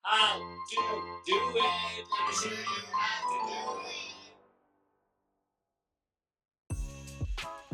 How to do it. Let me show you how to do it.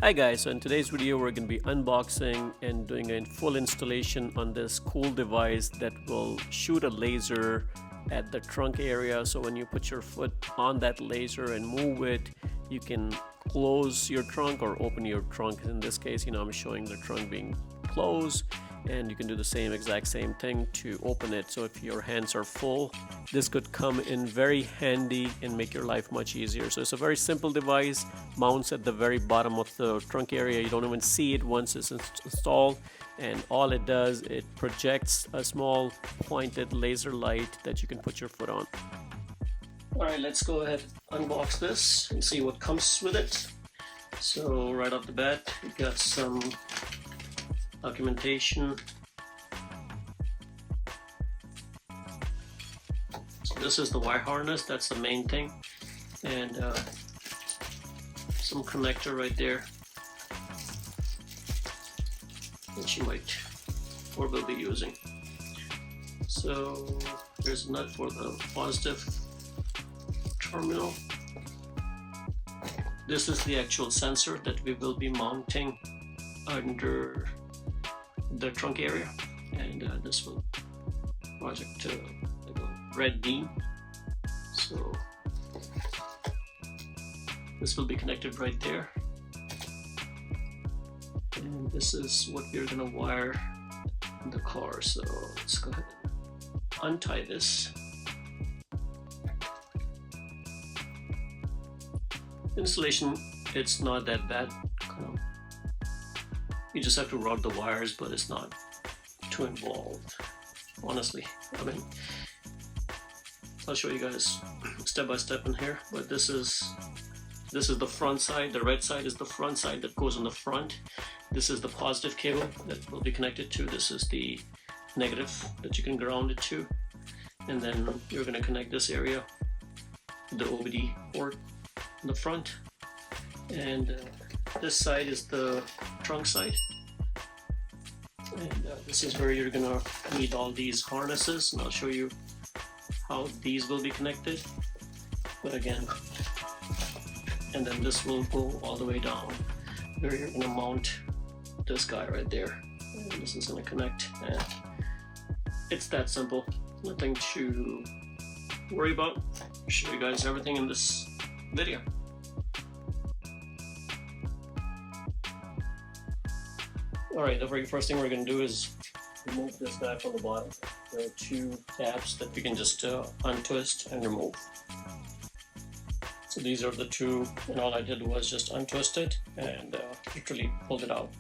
Hi guys, so in today's video we're going to be unboxing and doing a full installation on this cool device that will shoot a laser at the trunk area. So when you put your foot on that laser and move it, you can close your trunk or open your trunk. In this case, I'm showing the trunk being closed, and you can do the exact same thing to open it. So if your hands are full, this could come in very handy and make your life much easier. So it's a very simple device, mounts at the very bottom of the trunk area. You don't even see it once it's installed, and all it does, it projects a small pointed laser light that you can put your foot on. Alright, let's go ahead and unbox this and see what comes with it. So right off the bat, we got some documentation. So this is the wire harness, that's the main thing, and some connector right there that you might or will be using. So there's a nut for the positive terminal. This is the actual sensor that we will be mounting under the trunk area, and this will project like a red beam. So this will be connected right there, and this is what we're going to wire in the car. So let's go ahead and untie this. Installation, it's not that bad. You just have to route the wires, but it's not too involved, honestly. I mean, I'll show you guys step by step in here, but this is the front side. The red side is the front side that goes on the front. This is the positive cable that will be connected to. This is the negative that you can ground it to. And then you're going to connect this area to the OBD port in the front. And this side is the trunk side, and this is where you're gonna need all these harnesses, and I'll show you how these will be connected. But again, and then this will go all the way down where you're gonna mount this guy right there, and this is gonna connect, and it's that simple, nothing to worry about. I'll show you guys everything in this video. Alright, the very first thing we're going to do is remove this guy from the bottom. There are two tabs that we can just untwist and remove. So these are the two, and all I did was just untwist it and literally pulled it out.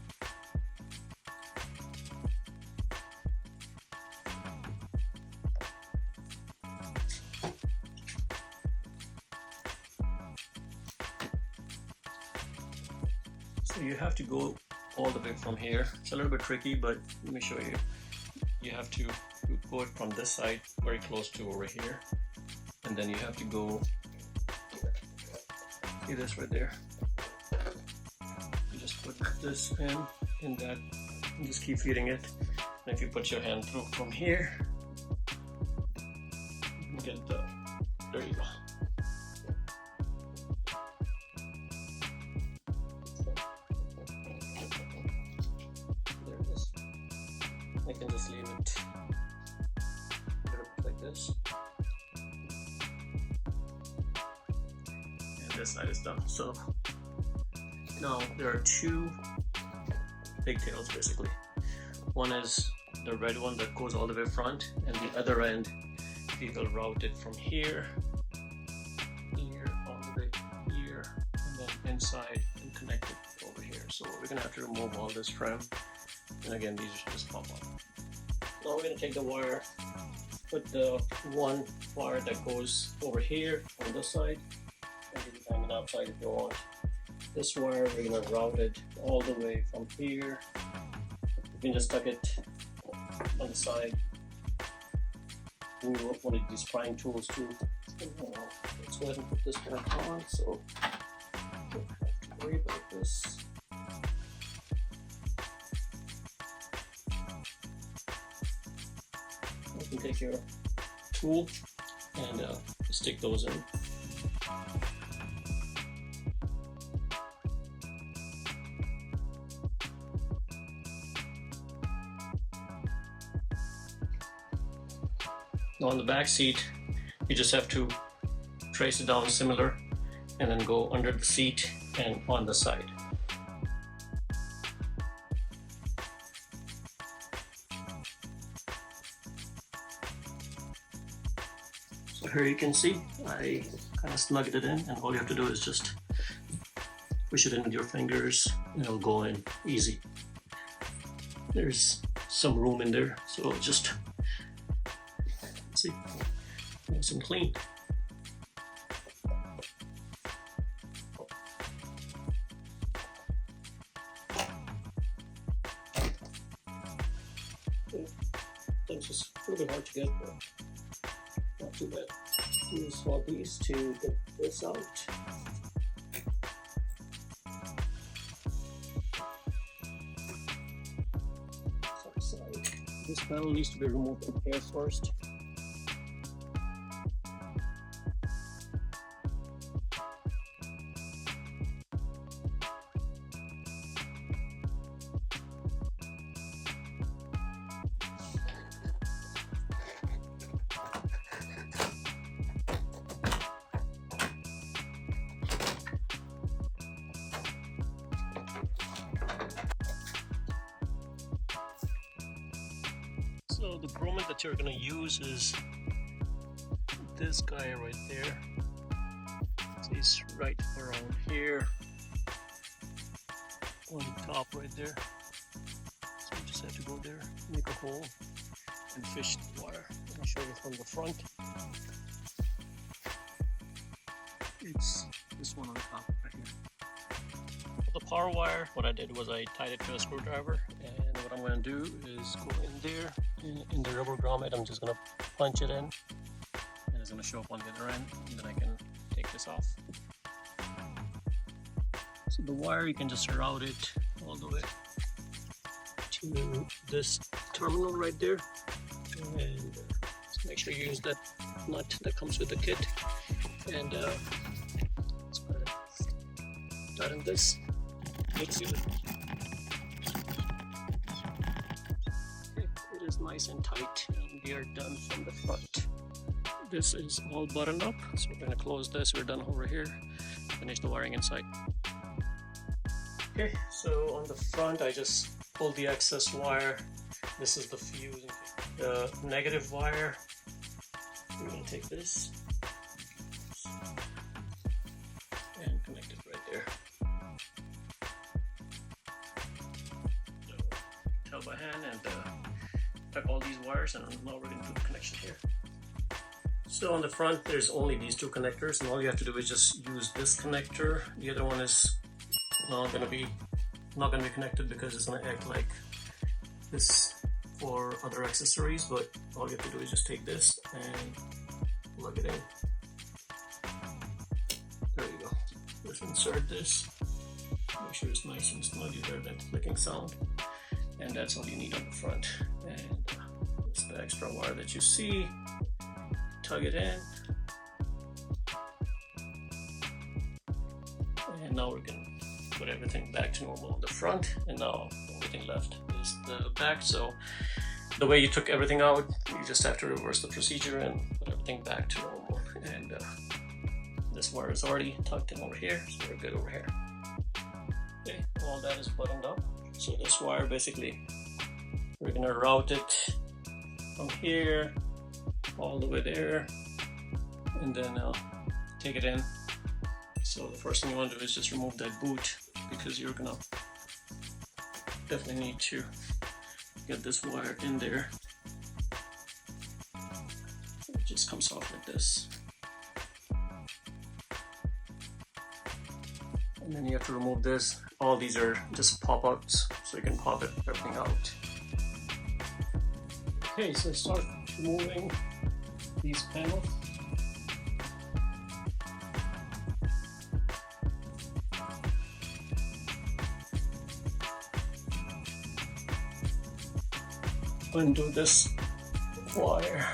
So you have to go all the way from here. It's a little bit tricky, but let me show you. You have to go from this side very close to over here, and then you have to go, see this right there, you just put this in that, and just keep feeding it, and if you put your hand through from here, you can get there you go. I can just leave it like this, and this side is done. So now there are two pigtails basically. One is the red one that goes all the way front, and the other end we will route it from here all the way here, and then inside and connect it over here. So we're gonna have to remove all this trim, and again these just pop up. Now we're going to take the wire, put the one wire that goes over here on this side, and you can hang it outside if you want. This wire, we're going to route it all the way from here. You can just tuck it on the side. You can use one of these prying tools too. Let's go ahead and put this back on, so you don't have to worry about this. You can take your spool and stick those in. Now on the back seat, you just have to trace it down similar and then go under the seat and on the side. So here you can see I kind of snugged it in, and all you have to do is just push it in with your fingers and it'll go in easy. There's some room in there, so just see, nice and clean. That's just a little bit hard to get, but not too bad. Use one of these to get this out. Side. This panel needs to be removed from here first. So the grommet that you're going to use is this guy right there. It's right around here on top right there. So you just have to go there, make a hole, and fish the wire. Let me show you from the front. It's this one on top right here. For the power wire, what I did was I tied it to a screwdriver, and what I'm going to do is go in there. In the rubber grommet, I'm just going to punch it in, and it's going to show up on the other end, and then I can take this off. So the wire, you can just route it all the way to this terminal right there, and just make sure you use that nut that comes with the kit, and let's put it tighten this, makes it. It is nice and tight, and we are done from the front. This is all buttoned up, so we're going to close this. We're done over here. Finish the wiring inside. Okay, so on the front I just pulled the excess wire. This is the fuse. The negative wire, we're going to take this and connect it right there. So, tell by hand and tuck all these wires, and now we're going to do the connection here. So on the front there's only these two connectors, and all you have to do is just use this connector. The other one is not going to be connected because it's going to act like this for other accessories, but all you have to do is just take this and plug it in. There you go. Just insert this, make sure it's nice and snug. You hear that clicking sound, and that's all you need on the front. And it's the extra wire that you see. Tug it in, and now we're going to put everything back to normal on the front, and now the only thing left is the back. So the way you took everything out, you just have to reverse the procedure and put everything back to normal. And this wire is already tucked in over here, so we're good over here. Okay, all that is buttoned up. So this wire, basically we're going to route it from here all the way there, and then take it in. So the first thing you want to do is just remove that boot, because you're gonna definitely need to get this wire in there. It just comes off like this, and then you have to remove this. All these are just pop-outs, so you can pop everything out. Okay, so start removing these panels. Undo this wire.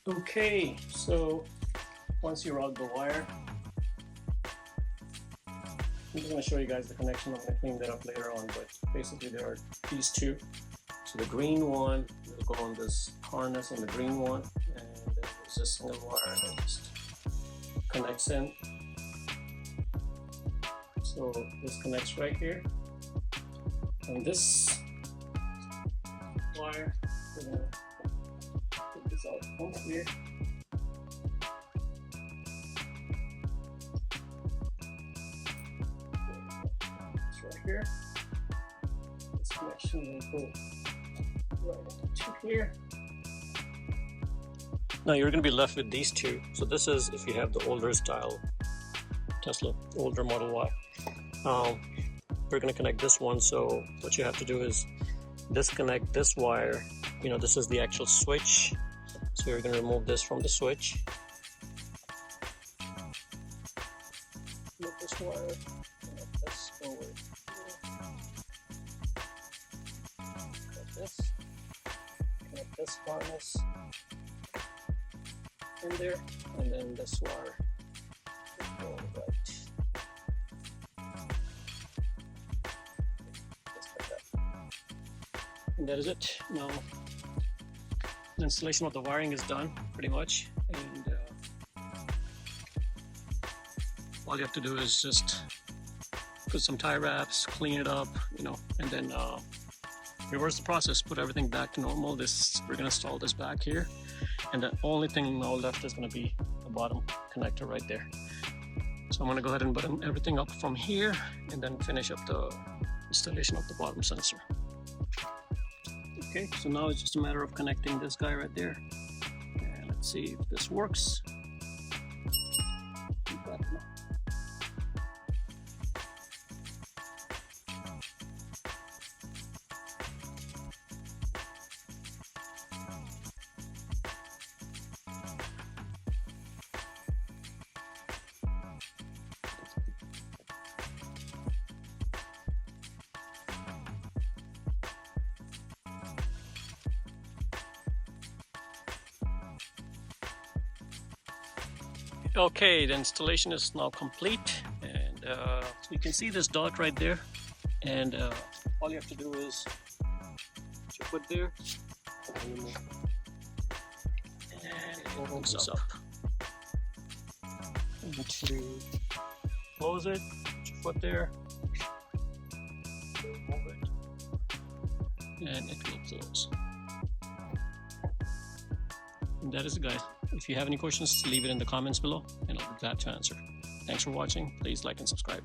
Okay, so once you route the wire, I'm just going to show you guys the connection. I'm going to clean that up later on, but basically there are these two. So the green one will go on this harness on the green one, and then there's a single wire that just connects in. So this connects right here, and this wire, we're going to take this out from here. Here. This connection will go right into here. Now you're going to be left with these two. So this is if you have the older style Tesla, older Model Y. We're going to connect this one. So what you have to do is disconnect this wire. You know, this is the actual switch. So you're going to remove this from the switch. Move this wire. Connect this over. Connect this harness in there, and then this wire will go right. Just like that. And that is it. Now the installation of the wiring is done pretty much, and all you have to do is just put some tie wraps, clean it up, you know, and then reverse the process, put everything back to normal. We're gonna install this back here, and the only thing now left is gonna be the bottom connector right there. So I'm gonna go ahead and button everything up from here, and then finish up the installation of the bottom sensor. Okay, so now it's just a matter of connecting this guy right there, and let's see if this works. Okay, the installation is now complete, and so you can see this dot right there, and all you have to do is put your foot there, and it opens up. And to close it, put your foot there, move it, and it will close. And that is it, guys. If you have any questions, leave it in the comments below, and I'll be glad to answer. Thanks for watching. Please like and subscribe.